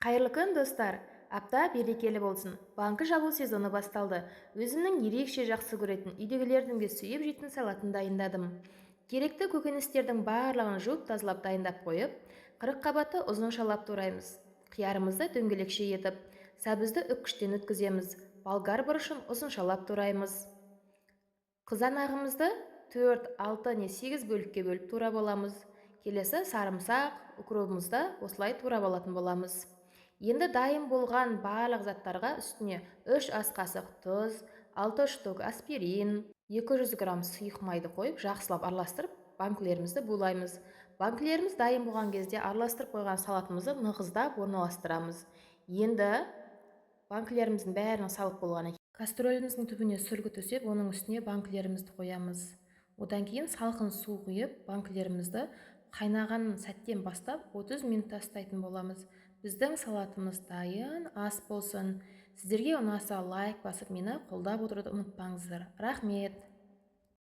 Қайырлы күн, достар. Апта берекелі болсын. Банкі жабылу сезоны басталды. Өзімнің ерекше жақсы көретін үйдегілердің де сүйіп жейтін салатын дайындадым. Керекті көкөністердің барлығын жуып тазалап дайындап қойып, 40 қабатты ұзын шалап тураймыз. Қиярымызды дөңгелекше етіп, сәбізді үккіштен өткіземіз. Болгар бұрышын ұзын шалап тураймыз. Қызанағымызды 4, 6 не 8 бөлікке бөліп турап аламыз. Келесі сарымсақ, укропымызды осылай турап алатын боламыз. Енді дайын болған барлық заттарға үстіне 3 ас қасық тұз, 6 штук аспирин, 200 грамм сұйық майды қойып, жақсылап араластырып, банкілерімізді булаймыз. Банкілеріміз дайын болған кезде араластырып қойған салатымызды нығыздап орналастырамыз. Енді банкілеріміздің бәрін салып болғаннан кейін кастрөліміздің түбіне сүлгі төсеп, оның үстіне банкілерімізді қоямыз. Одан кейін салқын су құйып, банкілерімізді қайнаған сәттен бастап 30 минут тастайтын боламыз. Біздің салатымыз дайын, ас болсын. Сіздерге ұнаса лайк басып, мені қолдап отыруды ұмытпаңыздар. Рахмет.